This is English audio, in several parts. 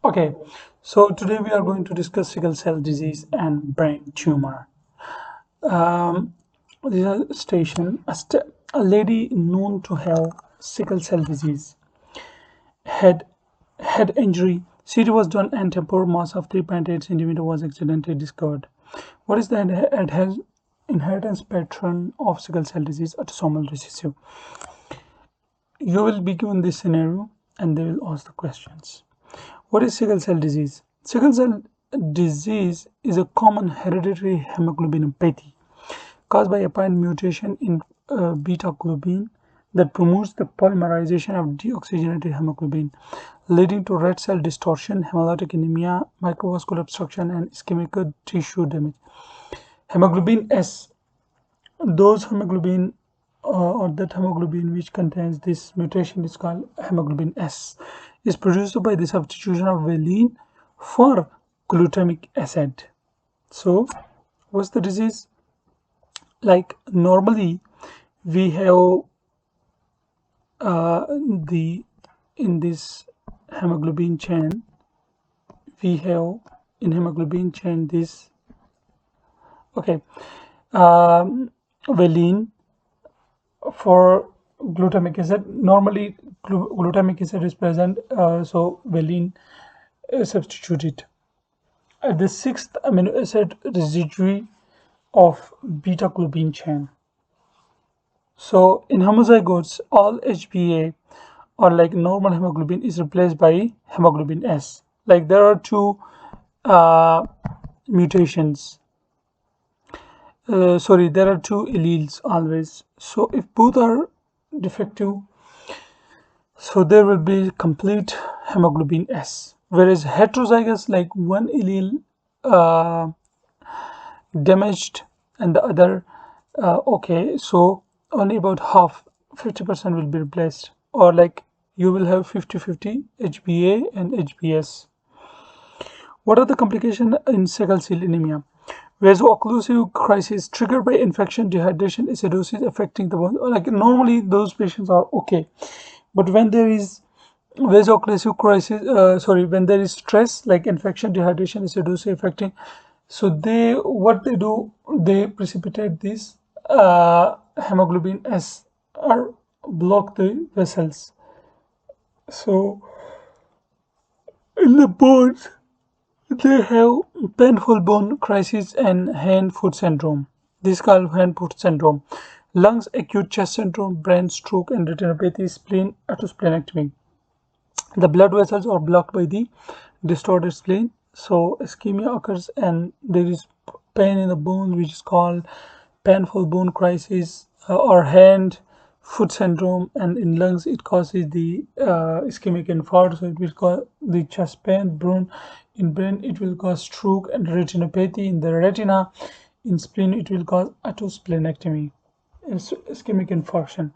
Okay, so today we are going to discuss sickle cell disease and brain tumor. Um, this is a station, a lady known to have sickle cell disease, head head injury. CT was done and temporal mass of 3.8 centimeter was accidentally discovered. What is the inheritance pattern of sickle cell disease? Autosomal recessive. You will be given this scenario and they will ask the questions. What is sickle cell disease? Sickle cell disease is a common hereditary hemoglobinopathy caused by apparent mutation in beta globin that promotes the polymerization of deoxygenated hemoglobin, leading to red cell distortion, hemolytic anemia, microvascular obstruction, and ischemic tissue damage. Hemoglobin S, those hemoglobin or that hemoglobin which contains this mutation is called hemoglobin S, is produced by the substitution of valine for glutamic acid. So what's the disease? Like normally we have the in this hemoglobin chain we have in hemoglobin chain this valine for glutamic acid. Normally glutamic acid is present, so valine is substituted. The sixth amino acid residue of beta globin chain. So in homozygotes, all HbA or like normal hemoglobin is replaced by hemoglobin S. Like there are two mutations. There are two alleles always. So if both are defective, so there will be complete hemoglobin S. Whereas heterozygous, like one allele damaged and the other okay, so only about half, 50% will be replaced, or like you will have 50-50 HbA and HbS. What are the complications in sickle cell anemia? Vaso-occlusive crisis triggered by infection, dehydration, acidosis affecting the bone. Like normally those patients are okay, but when there is vaso-occlusive crisis, when there is stress like infection, dehydration, acidosis affecting, so what they do, they precipitate this hemoglobin S or block the vessels. So in the bones they have painful bone crisis and hand-foot syndrome. This is called hand-foot syndrome. Lungs, acute chest syndrome, brain stroke and retinopathy, spleen, autosplenectomy. The blood vessels are blocked by the distorted spleen, so ischemia occurs and there is pain in the bones, which is called painful bone crisis or hand foot syndrome, and in lungs it causes the ischemic infarct, so it will cause the chest pain. In brain it will cause stroke and retinopathy. In the retina, in spleen it will cause autosplenectomy and ischemic infarction.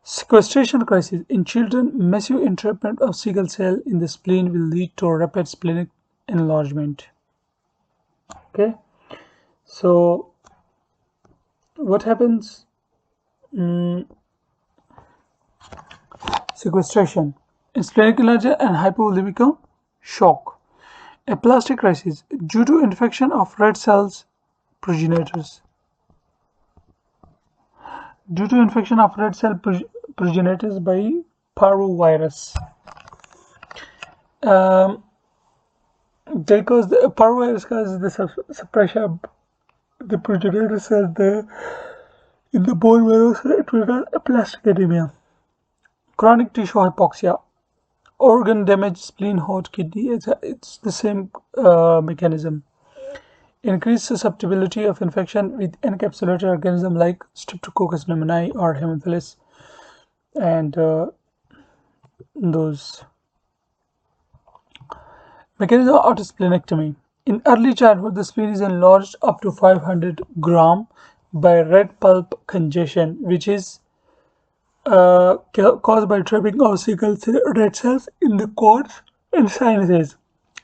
Sequestration crisis. In children, massive entrapment of sickle cell in the spleen will lead to rapid splenic enlargement. Okay, so what happens? Sequestration. In splenic enlargement and hypovolemic shock. Aplastic crisis due to infection of red cells progenitors. Due to infection of red cell progenitors by parvovirus. Because the parvovirus causes the suppression of the progenitor cells in the bone marrow, so it will cause aplastic anemia. Chronic tissue hypoxia, organ damage, spleen, heart, kidney. It's the same mechanism. Increased susceptibility of infection with encapsulated organism like Streptococcus pneumoniae or Haemophilus, and those. Mechanism of autosplenectomy. In early childhood, the spleen is enlarged up to 500 gram by red pulp congestion, which is caused by trapping of sickle red cells in the cords and sinuses.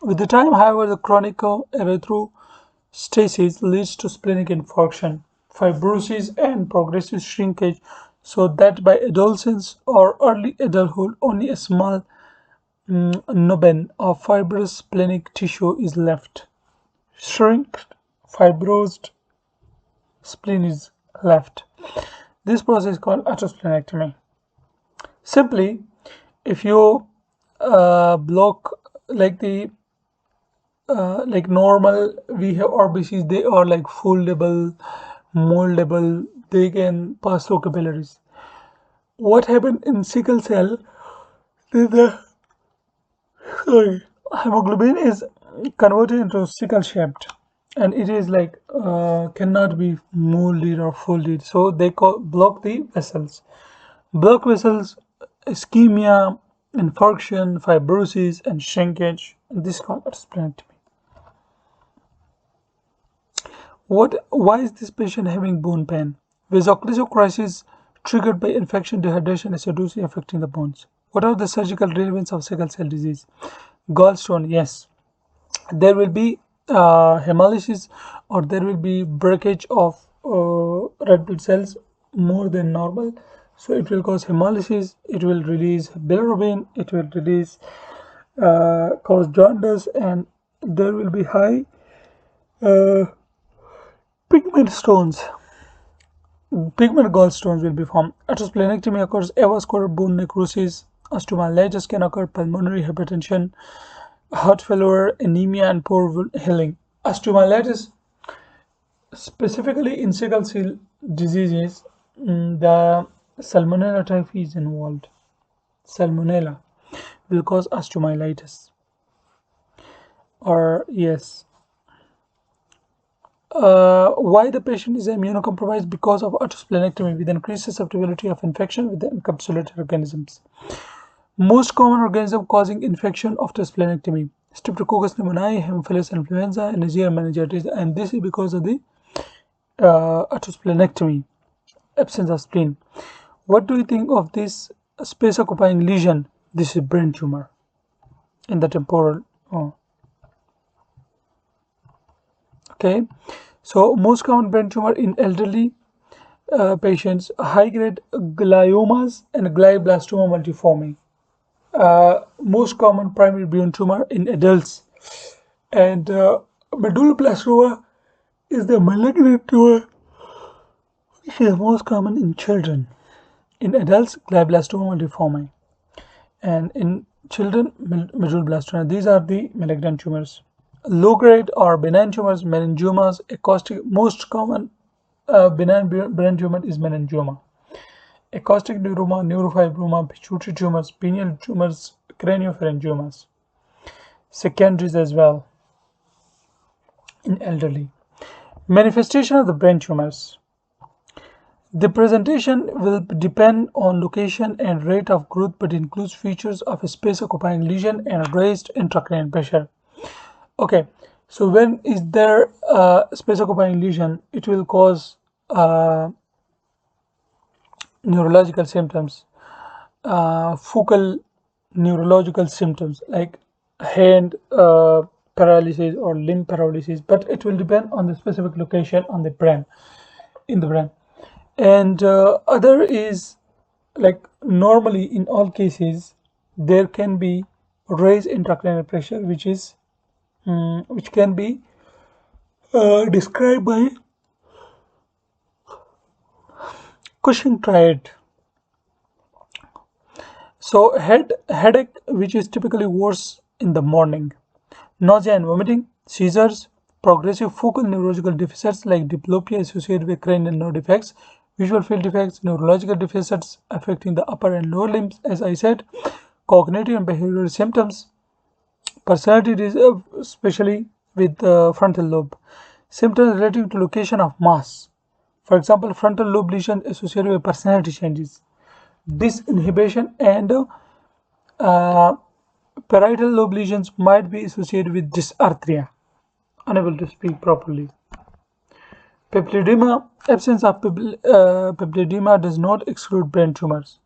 With the time, however, the chronic erythrostasis leads to splenic infarction, fibrosis, and progressive shrinkage, so that by adolescence or early adulthood, only a small Noben of fibrous splenic tissue is left. Shrinked fibrosed spleen is left. This process is called atrosplenectomy. Simply, if you block like the like normal we have RBCs, they are like foldable, moldable, they can pass through capillaries. What happened in sickle cell? The hemoglobin is converted into sickle shaped, and it is like cannot be molded or folded, so they block the vessels. Block vessels, ischemia, infarction, fibrosis, and shrinkage. This is called splenectomy. Why is this patient having bone pain? Vaso-occlusive crisis triggered by infection, dehydration, acidosis affecting the bones. What are the surgical relevance of sickle cell disease? Gallstone, yes. There will be hemolysis, or there will be breakage of red blood cells more than normal. So it will cause hemolysis, it will release bilirubin, it will release cause jaundice, and there will be high uh, pigment stones. Pigment gallstones will be formed. Atrosplenectomy occurs, avascular bone necrosis, osteomyelitis can occur, pulmonary hypertension, heart failure, anemia, and poor healing. Osteomyelitis, specifically in sickle cell diseases, the Salmonella typhi is involved. Salmonella will cause osteomyelitis. Or yes, why the patient is immunocompromised? Because of atrosplenectomy with increased susceptibility of infection with the encapsulated organisms. Most common organism causing infection after splenectomy: Streptococcus pneumoniae, Haemophilus influenza, and Neisseria meningitis, and this is because of the atrosplenectomy, absence of spleen. What do you think of this space occupying lesion? This is brain tumor in the temporal. Okay, so most common brain tumor in elderly patients: high grade gliomas and glioblastoma multiforme. Most common primary brain tumor in adults, and medulloblastoma is the malignant tumor which is most common in children. In adults, glioblastoma multiforme, and in children, medulloblastoma. These are the malignant tumors. Low grade or benign tumors, meningiomas, acoustic. Most common benign brain tumor is meningioma. Acoustic neuroma, neurofibroma, pituitary tumors, pineal tumors, craniopharyngiomas. Secondaries as well in elderly. Manifestation of the brain tumors. The presentation will depend on location and rate of growth, but includes features of a space occupying lesion and raised intracranial pressure. Okay, so when is there space occupying lesion, it will cause neurological symptoms, focal neurological symptoms like hand paralysis or limb paralysis, but it will depend on the specific location on the brain, in the brain. And other is like normally in all cases there can be raised intracranial pressure, which can be described by Cushing triad. So headache, which is typically worse in the morning, nausea and vomiting, seizures, progressive focal neurological deficits like diplopia associated with cranial nerve defects, visual field defects, neurological deficits affecting the upper and lower limbs, as I said, cognitive and behavioral symptoms, personality especially with the frontal lobe, symptoms relating to location of mass. For example, frontal lobe lesion associated with personality changes, disinhibition, and parietal lobe lesions might be associated with dysarthria, unable to speak properly. Papilledema, absence of papilledema does not exclude brain tumors.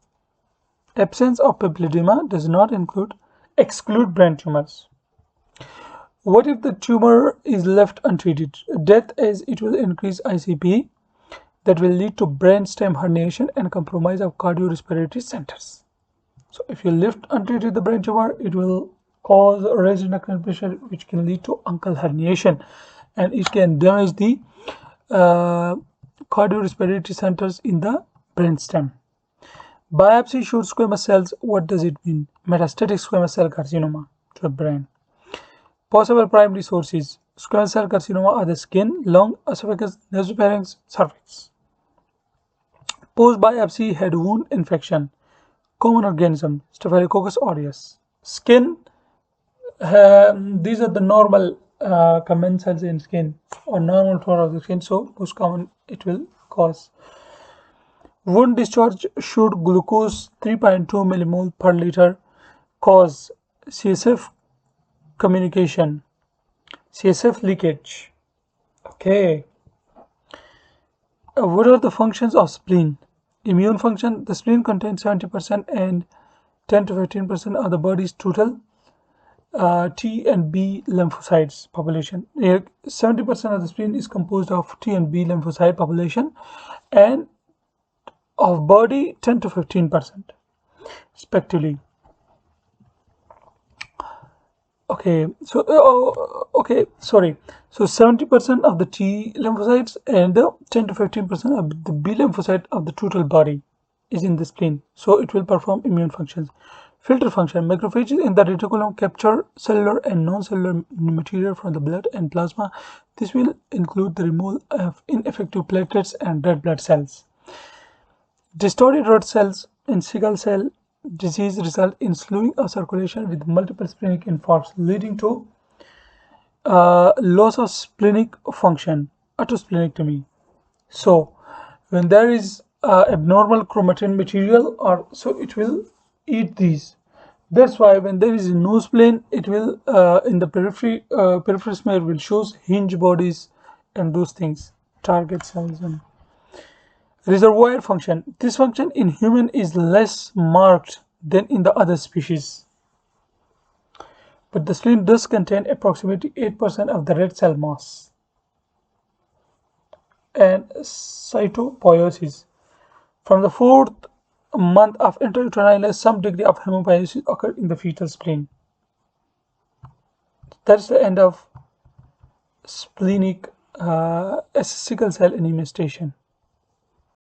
Absence of papilledema does not exclude brain tumors. What if the tumor is left untreated? Death, as it will increase ICP, that will lead to brainstem herniation and compromise of cardiorespiratory centers. So if you lift untreated the brain tumor, it will cause raised intracranial pressure, which can lead to uncal herniation, and it can damage the cardiorespiratory centers in the brainstem. Biopsy shows squamous cells. What does it mean? Metastatic squamous cell carcinoma to the brain. Possible primary sources: squamous cell carcinoma are the skin, lung, esophagus, nasopharynx, cervix. Post biopsy head wound infection. Common organism: Staphylococcus aureus. Skin, these are the normal commensals in skin or normal flora of the skin, so most common it will cause. Wound discharge: should glucose 3.2 millimole per liter cause CSF communication, CSF leakage. Okay. What are the functions of spleen? Immune function: the spleen contains 70% and 10 to 15% of the body's total T and B lymphocytes population. 70% of the spleen is composed of T and B lymphocyte population, and of body 10 to 15% respectively. Okay, so so 70% of the T lymphocytes and 10 to 15% of the B lymphocyte of the total body is in the spleen, so it will perform immune functions. Filter function: macrophages in the reticulum capture cellular and non-cellular material from the blood and plasma. This will include the removal of ineffective platelets and red blood cells. Distorted red cells in sickle cell disease result in slowing of circulation with multiple splenic infarcts, leading to loss of splenic function, autosplenectomy. So when there is abnormal chromatin material, or so it will eat these. That's why when there is no spleen, it will in the peripheral smear will shows hinge bodies and those things, target cells. And reservoir function: this function in human is less marked than in the other species, but the spleen does contain approximately 8% of the red cell mass. And cytopoiesis: from the 4th month of intrauterine, some degree of hemopiesis occur in the fetal spleen. That's the end of splenic sickle cell anemia station.